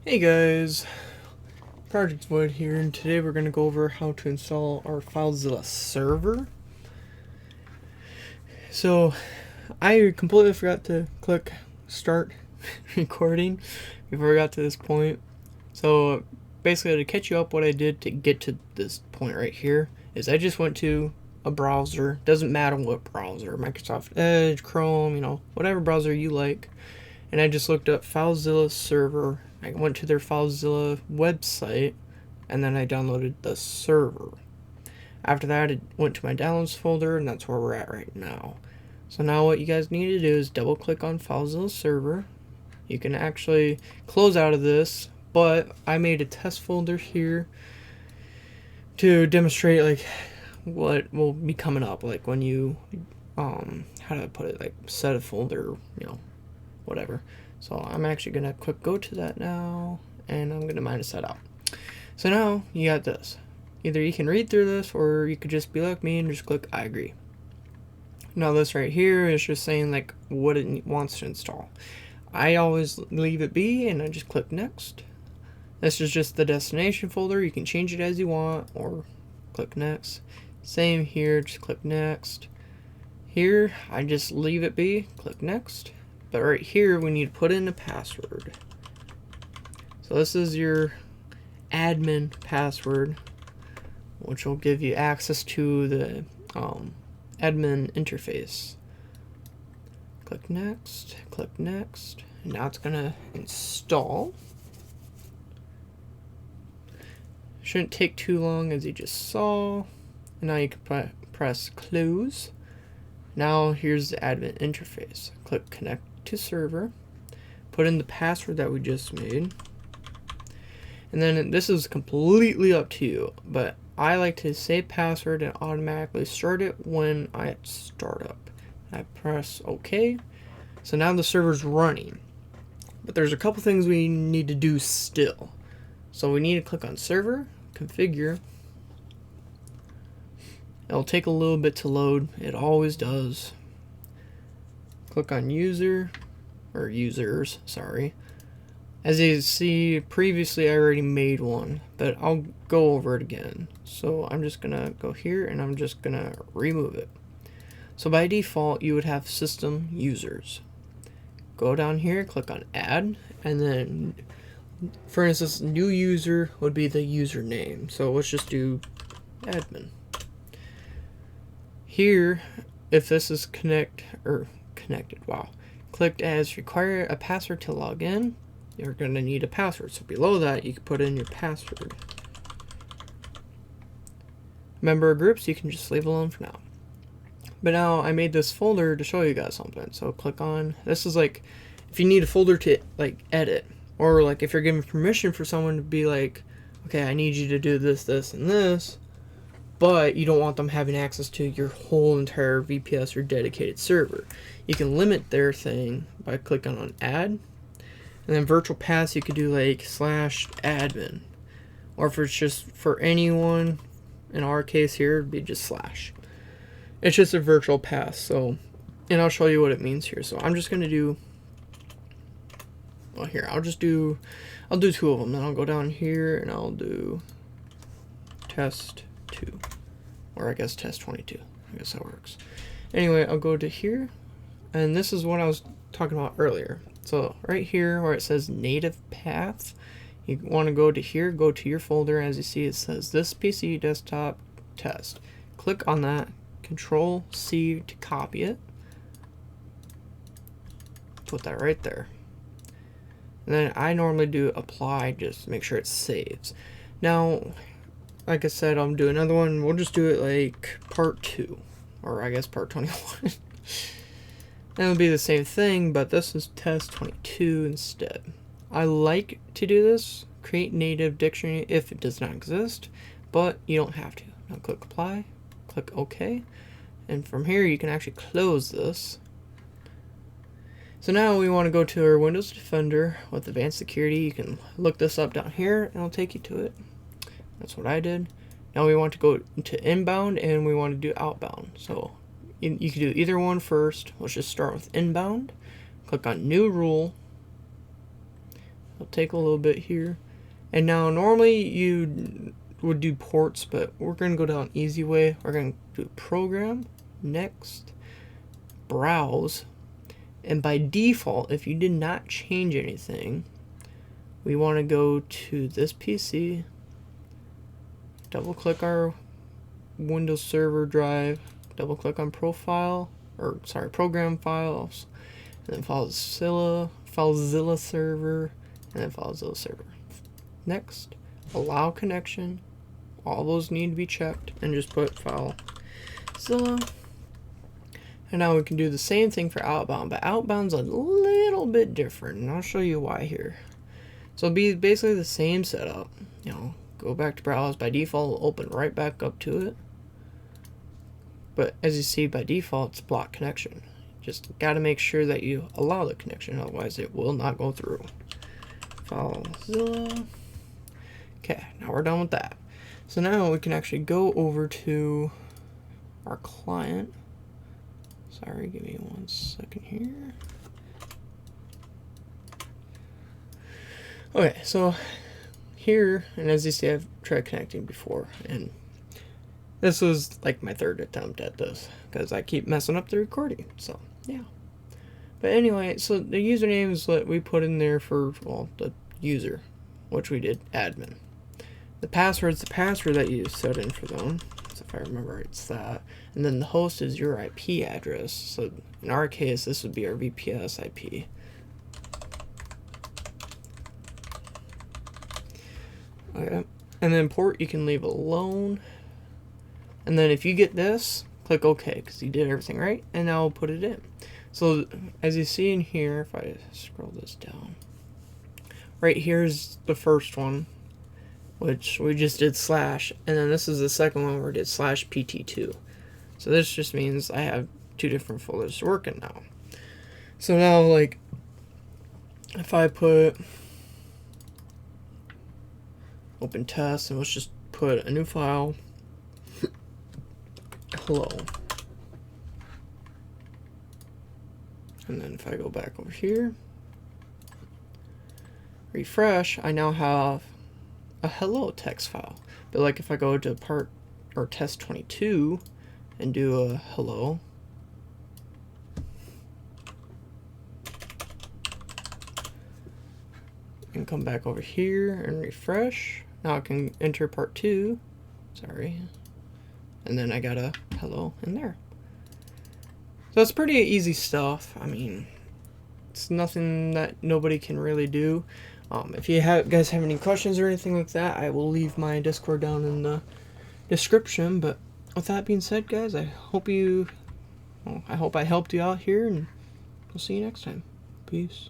Hey guys, Project Void here, and today we're going to go over how to install our FileZilla Server. So, I completely forgot to click start recording before I got to this point. So, basically to catch you up, what I did to get to this point right here is I just went to a browser, doesn't matter what browser, Microsoft Edge, Chrome, whatever browser you like, and I just looked up FileZilla Server. I went to their FileZilla website, and then I downloaded the server. After that, it went to my downloads folder, and that's where we're at right now. So now what you guys need to do is double click on FileZilla Server. You can actually close out of this, but I made a test folder here to demonstrate like what will be coming up, like when you how do I put it, like set a folder, whatever. So I'm actually gonna quick go to that now, and I'm gonna minus that out. So now you got this. Either you can read through this, or you could just be like me and just click I agree. Now this right here is just saying like what it wants to install. I always leave it be and I just click next. This is just the destination folder. You can change it as you want or click next. Same here, just click next. Here I just leave it be, click next. But right here, we need to put in a password. So this is your admin password, which will give you access to the admin interface. Click next, and now it's gonna install. Shouldn't take too long, as you just saw. And now you can press close. Now here's the admin interface. Click connect to server, put in the password that we just made, and then this is completely up to you, but I like to save password and automatically start it when I start up. I press OK. So now the server's running, but there's a couple things we need to do still. So we need to click on server, configure. It'll take a little bit to load, it always does. Click on user, or users, sorry. As you see, previously I already made one, but I'll go over it again. So I'm just gonna go here and I'm just gonna remove it. So by default, you would have system users. Go down here, click on add, and then, for instance, new user would be the username. So let's just do admin. Here, if this is connected, clicked as require a password to log in, you're going to need a password. So below that, you can put in your password. Member groups, you can just leave alone for now. But now I made this folder to show you guys something. So click on, this is like, if you need a folder to like edit, or like if you're giving permission for someone to be like, okay, I need you to do this, this, and this, but you don't want them having access to your whole entire VPS or dedicated server. You can limit their thing by clicking on add, and then virtual paths you could do like /admin, or if it's just for anyone, in our case here it'd be just slash. It's just a virtual path. So, and I'll show you what it means here. So I'm just gonna do, well, here I'll do two of them. Then I'll go down here and I'll do test 2, or I guess test 22. I guess that works. Anyway, I'll go to here, and this is what I was talking about earlier. So right here where it says native path, you want to go to here, go to your folder. As you see, it says this PC desktop test. Click on that, Control C to copy it, put that right there, and then I normally do apply, just to make sure it saves. Now, like I said, I'll do another one. We'll just do it like part 2, or I guess part 21. That would be the same thing, but this is test 22 instead. I like to do this, create native dictionary if it does not exist, but you don't have to. Now click apply, click OK, and from here you can actually close this. So now we want to go to our Windows Defender with Advanced Security. You can look this up down here and it'll take you to it. That's what I did. Now we want to go to inbound and we want to do outbound. So you can do either one first. Let's just start with inbound. Click on new rule. It'll take a little bit here. And now normally you would do ports, but we're going to go down easy way. We're going to do program, next, browse. And by default, if you did not change anything, we want to go to this PC, double click our Windows Server drive, double click on program files, and then FileZilla Server, and then FileZilla Server. Next, allow connection. All those need to be checked, and just put FileZilla. And now we can do the same thing for outbound, but outbound's a little bit different, and I'll show you why here. So it'll be basically the same setup. You know, go back to browse. By default, it'll open right back up to it. But as you see, by default, it's block connection. Just got to make sure that you allow the connection, otherwise it will not go through. FileZilla. Okay, now we're done with that. So now we can actually go over to our client. Sorry, give me 1 second here. Okay, so here, and as you see, I've tried connecting before, and this was like my 3rd attempt at this, because I keep messing up the recording, so yeah. But anyway, so the username is what we put in there for, well, the user, which we did admin. The password's the password that you set in for them, so if I remember right, it's that. And then the host is your IP address, so in our case, this would be our VPS IP. Okay. And then port you can leave alone. And then if you get this, click OK, because you did everything right, and now I'll put it in. So as you see in here, if I scroll this down, right here's the first one, which we just did /, and then this is the second one where we did /pt2. So this just means I have 2 different folders working now. So now, like, if I put open test, and let's just put a new file, hello. And then if I go back over here, refresh, I now have a hello text file. But like if I go to part or test 22 and do a hello, and come back over here and refresh, now I can enter part 2, sorry, and then I got a hello in there. So it's pretty easy stuff. I mean, it's nothing that nobody can really do. If you guys have any questions or anything like that, I will leave my Discord down in the description. But with that being said, guys, I hope I helped you out here, and we'll see you next time. Peace.